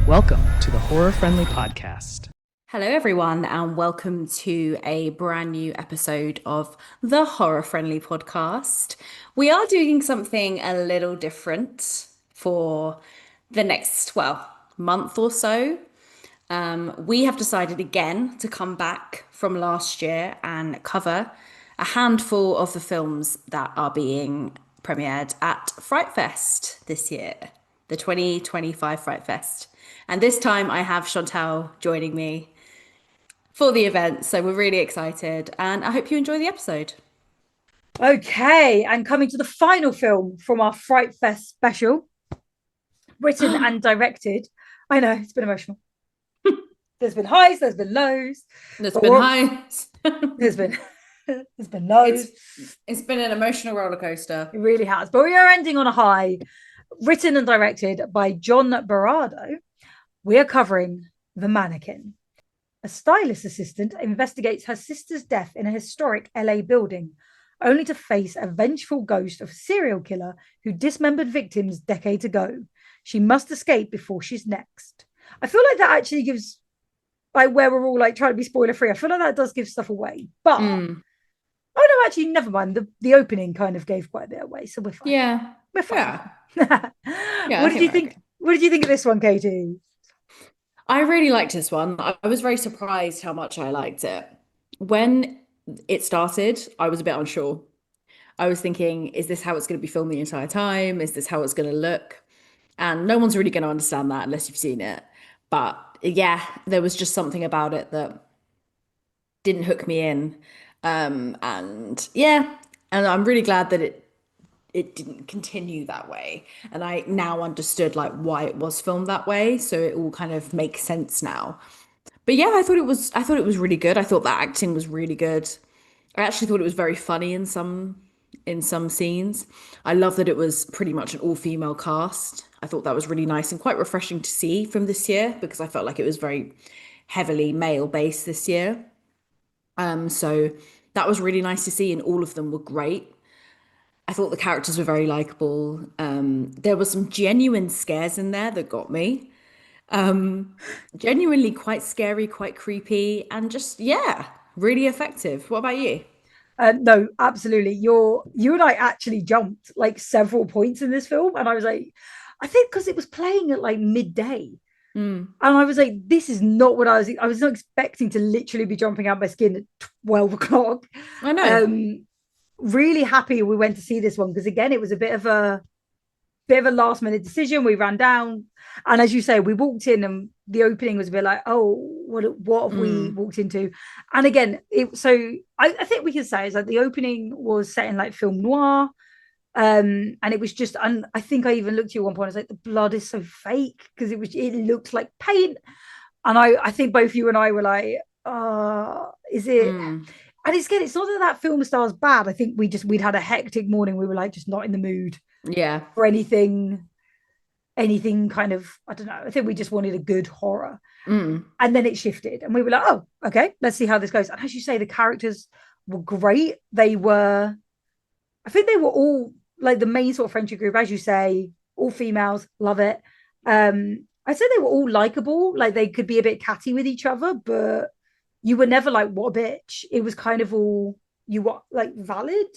Welcome to the Horror Friendly Podcast. Hello, everyone, and welcome to a brand new episode of the Horror Friendly Podcast. We are doing something a little different for the next, month or so. We have decided again to come back from last year and cover a handful of the films that are being premiered at FrightFest this year, the 2025 FrightFest. And this time I have Chantal joining me for the event. So we're really excited and I hope you enjoy the episode. Okay, and coming to the final film from our Fright Fest special, written and directed. I know, it's been emotional. There's been highs, there's been lows. There's been highs. There's been lows. It's been an emotional roller coaster. It really has. But we are ending on a high. Written and directed by John Berardo. We are covering The Mannequin. A stylist assistant investigates her sister's death in a historic LA building, only to face a vengeful ghost of a serial killer who dismembered victims decades ago. She must escape before she's next. I feel like that actually gives, like, where we're all like trying to be spoiler free. I feel like that does give stuff away. But oh no, actually, never mind. The opening kind of gave quite a bit away, so we're fine. Yeah, we're fine. Yeah. What did you think? Okay. What did you think of this one, Katie? I really liked this one. I was very surprised how much I liked it. When it started, I was a bit unsure. I was thinking, is this how it's going to be filmed the entire time? Is this how it's going to look? And no one's really going to understand that unless you've seen it. But yeah, there was just something about it that didn't hook me in. And I'm really glad that it didn't continue that way. And I now understood like why it was filmed that way. So it all kind of makes sense now. But yeah, I thought it was really good. I thought that acting was really good. I actually thought it was very funny in some scenes. I love that it was pretty much an all-female cast. I thought that was really nice and quite refreshing to see from this year because I felt like it was very heavily male-based this year. So that was really nice to see, and all of them were great. I thought the characters were very likable. There were some genuine scares in there that got me. Genuinely quite scary, quite creepy, and just, yeah, really effective. What about you? No, absolutely. You and I actually jumped like several points in this film, and I was like, I think because it was playing at like midday, and I was like, this is not what I was not expecting to literally be jumping out my skin at 12 o'clock. I know. Really happy we went to see this one because again, it was a bit of a last minute decision. We ran down, and as you say, we walked in, and the opening was a bit like, oh, what have we walked into? And again, I think we can say is that the opening was set in like film noir, and it was just, and I think I even looked at you at one point. I was like, the blood is so fake because it looked like paint, and I think both you and I were like, is it? And it's not that film star's bad. I think we'd had a hectic morning. We were like just not in the mood for anything kind of, I don't know. I think we just wanted a good horror. And then it shifted and we were like, oh, okay, let's see how this goes. And as you say, the characters were great. I think they were all like the main sort of friendship group, as you say, all females, love it. I'd say they were all likable. Like they could be a bit catty with each other, but you were never like, what a bitch. It was kind of all, you were like valid,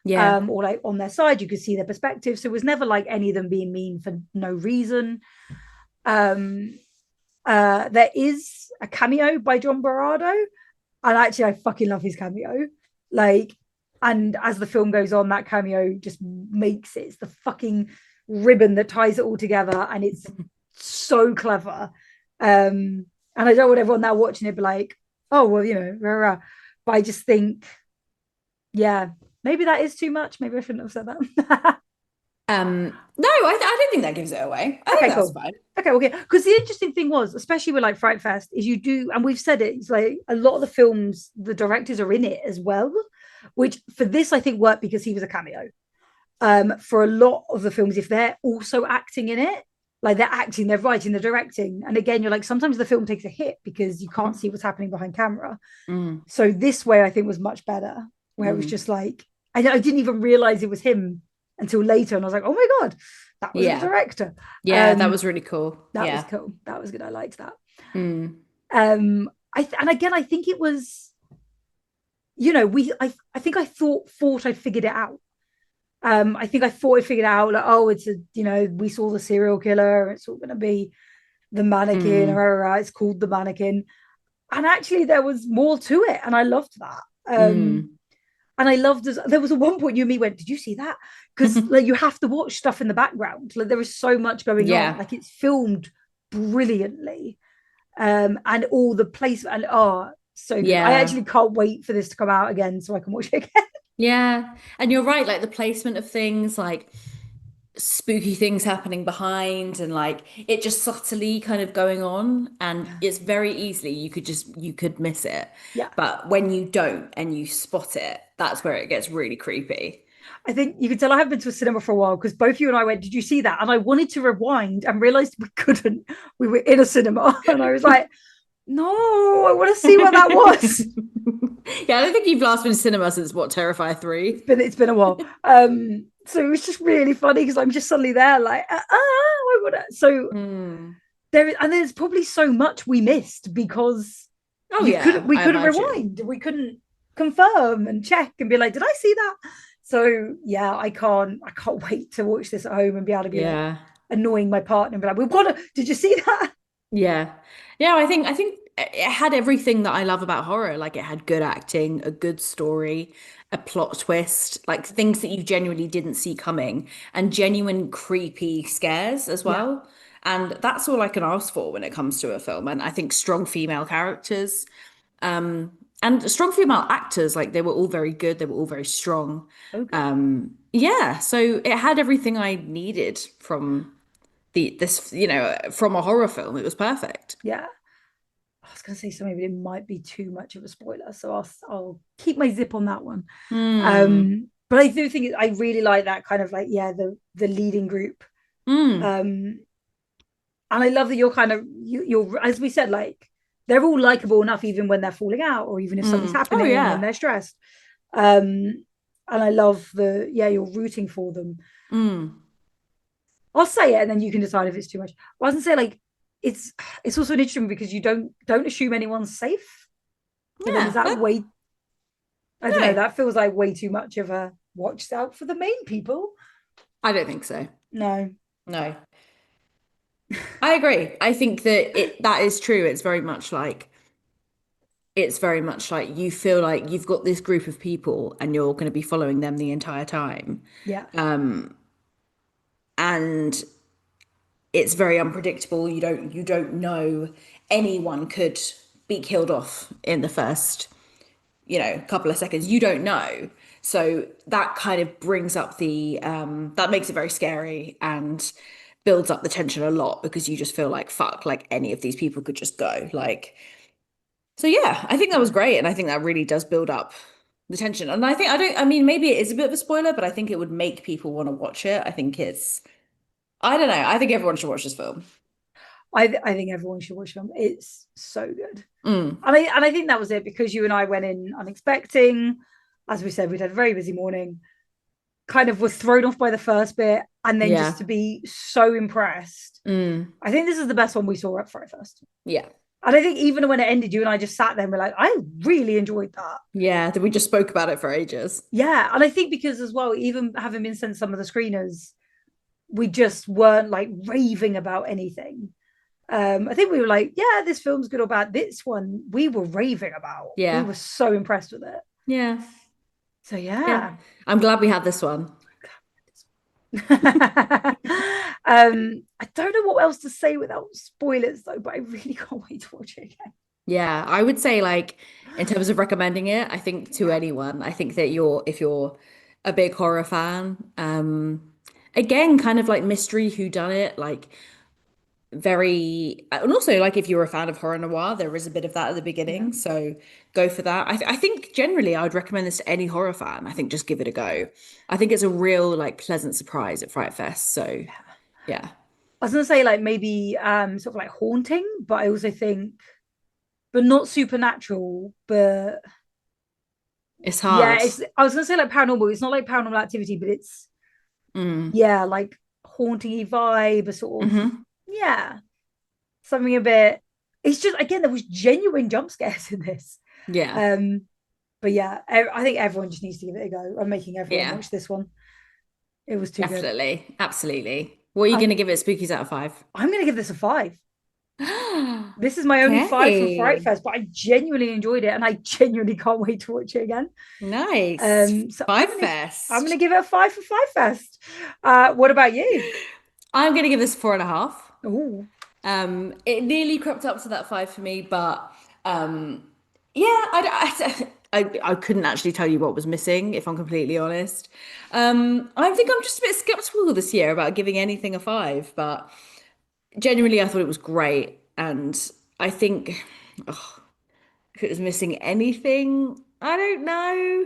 or like on their side. You could see their perspective. So it was never like any of them being mean for no reason. There is a cameo by John Berardo, and actually I fucking love his cameo. Like, and as the film goes on, that cameo just makes it's the fucking ribbon that ties it all together, and it's so clever. And I don't want everyone now watching it be like, oh, well, you know, rah, rah. But I just think, yeah, maybe that is too much. Maybe I shouldn't have said that. No, I don't think that gives it away. I think that's fine. Okay. Because the interesting thing was, especially with like Fright Fest, is you do, and we've said it, it's like a lot of the films, the directors are in it as well, which for this I think worked because he was a cameo. For a lot of the films, if they're also acting in it, like they're acting, they're writing, they're directing. And again, you're like, sometimes the film takes a hit because you can't see what's happening behind camera. So this way I think was much better, where it was just like, I didn't even realize it was him until later. And I was like, oh my God, That was the director. Yeah, that was really cool. That was cool. That was good. I liked that. Mm. And again, I think it was, you know, I think I thought I'd figured it out. I think I thought I figured out, like, oh, it's a, you know, we saw the serial killer, it's all going to be the mannequin, or it's called the Mannequin. And actually there was more to it, and I loved that. And I loved there was a one point you and me went, did you see that? Because like you have to watch stuff in the background, like there is so much going on, like it's filmed brilliantly, and all the placement, and so good. I actually can't wait for this to come out again so I can watch it again. Yeah, and you're right, like the placement of things, like spooky things happening behind, and like it just subtly kind of going on, and it's very easily you could miss it. Yeah. But when you don't and you spot it, that's where it gets really creepy. I think you can tell I haven't been to a cinema for a while, because both you and I went, did you see that? And I wanted to rewind and realized we couldn't. We were in a cinema and I was like, no, I want to see what that was. Yeah, I don't think you've last been to cinema since what, Terrifier 3? It's been a while. So it was just really funny because I'm just suddenly there, like, I want to. So there's probably so much we missed because we couldn't rewind, we couldn't confirm and check and be like, did I see that? So yeah, I can't wait to watch this at home and be able to be like, annoying my partner and be like, we've got to, did you see that? Yeah. I think it had everything that I love about horror. Like it had good acting, a good story, a plot twist, like things that you genuinely didn't see coming, and genuine creepy scares as well. And that's all I can ask for when it comes to a film. And I think strong female characters, and strong female actors, like they were all very good. They were all very strong. Okay. So it had everything I needed from from a horror film. It was perfect. Yeah. I was going to say something, but it might be too much of a spoiler, so I'll keep my zip on that one. But I do think I really like that kind of like, the leading group. And I love that you're kind of you're, as we said, like they're all likable enough even when they're falling out, or even if something's happening and they're stressed. And I love you're rooting for them. I'll say it and then you can decide if it's too much. I was gonna say, like, it's also interesting because you don't assume anyone's safe. So then is that way, I don't know, that feels like way too much of a watch out for the main people. I don't think so. No. I agree. I think that that is true. It's very much like you feel like you've got this group of people and you're going to be following them the entire time. Yeah. And it's very unpredictable. You don't know, anyone could be killed off in the first, couple of seconds. You don't know. So that kind of brings up that makes it very scary and builds up the tension a lot, because you just feel like, fuck, like any of these people could just go. Like, so yeah, I think that was great. And I think that really does build up the tension. And I mean, maybe it is a bit of a spoiler, but I think it would make people want to watch it. I think I don't know. I think everyone should watch this film. I think everyone should watch them. It's so good. And I think that was it, because you and I went in unexpecting. As we said, we'd had a very busy morning, kind of was thrown off by the first bit, and then just to be so impressed. I think this is the best one we saw at FrightFest. Yeah. And I think even when it ended, you and I just sat there and we're like, I really enjoyed that. Yeah, that we just spoke about it for ages. Yeah. And I think because as well, even having been sent some of the screeners, we just weren't like raving about anything. I think we were like, yeah, this film's good or bad. This one we were raving about. Yeah. We were so impressed with it. Yeah. So yeah. I'm glad we had this one. I don't know what else to say without spoilers though, but I really can't wait to watch it again. Yeah, I would say, like, in terms of recommending it, I think to anyone, I think that if you're a big horror fan, again, kind of like mystery, whodunit, like and also like if you're a fan of horror noir, there is a bit of that at the beginning, so go for that. I think generally I would recommend this to any horror fan. I think just give it a go. I think it's a real like pleasant surprise at FrightFest. So yeah, I was gonna say like maybe sort of like haunting, but I also think, but not supernatural, but it's hard. I was gonna say like paranormal. It's not like Paranormal Activity, but it's like haunting-y vibe, a sort of Mhm. something a bit. It's just, again, there was genuine jump scares in this. Yeah. But yeah, I think everyone just needs to give it a go. I'm making everyone Yeah. watch this one. It was too good. Definitely. Absolutely. What are you going to give it spookies out of 5? I'm going to give this a 5. This is my only 5 from Okay. FrightFest, but I genuinely enjoyed it and I genuinely can't wait to watch it again. Nice. So FrightFest. I'm going to give it a 5 for FrightFest. What about you? I'm going to give this 4.5. Ooh. It nearly crept up to that 5 for me, but yeah, I couldn't actually tell you what was missing, if I'm completely honest. I think I'm just a bit skeptical this year about giving anything a 5, but genuinely, I thought it was great, and I think if it was missing anything, I don't know.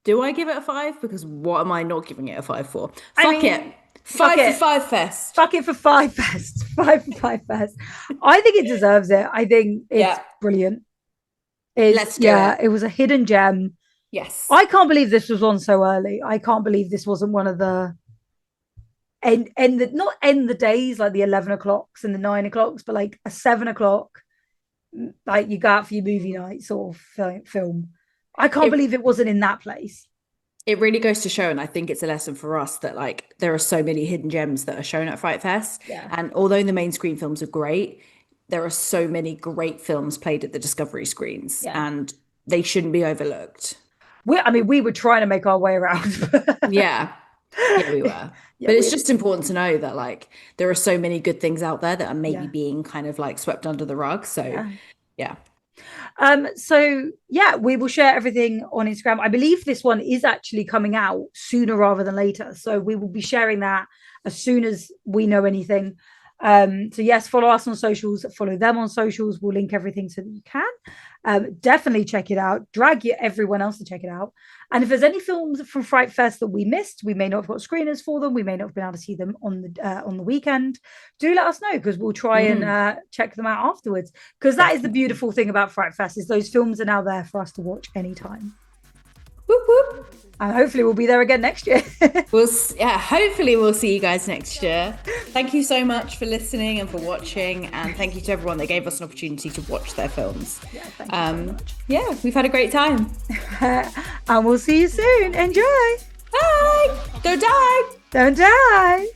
Do I give it a 5? Because what am I not giving it a 5 for? Fuck it. 5 for 5 Fest. Fuck it for 5 Fest. 5 for 5 Fest. I think it deserves it. I think it's brilliant. Let's do it. It was a hidden gem. Yes. I can't believe this was on so early. I can't believe this wasn't one of the not end the days like the 11 o'clocks and the 9 o'clocks, but like a 7 o'clock, like you go out for your movie night sort of film. I can't believe it wasn't in that place. It really goes to show, and I think it's a lesson for us that like there are so many hidden gems that are shown at FrightFest. Yeah. And although the main screen films are great, there are so many great films played at the Discovery screens, and they shouldn't be overlooked. We were trying to make our way around. Yeah, we were. But it's just important to know that like there are so many good things out there that are maybe being kind of like swept under the rug. So yeah. We will share everything on Instagram. I believe this one is actually coming out sooner rather than later. So we will be sharing that as soon as we know anything. So yes, follow us on socials, follow them on socials. We'll link everything so that you can. Definitely check it out. Drag everyone else to check it out. And if there's any films from Fright Fest that we missed, we may not have got screeners for them. We may not have been able to see them on the weekend. Do let us know because we'll try and check them out afterwards. Because that is the beautiful thing about Fright Fest is those films are now there for us to watch anytime. Whoop whoop. And hopefully we'll be there again next year. Hopefully we'll see you guys next year. Thank you so much for listening and for watching, and thank you to everyone that gave us an opportunity to watch their films. Yeah, thank you so much. Yeah, we've had a great time. And we'll see you soon. Enjoy. Bye. Don't die. Don't die.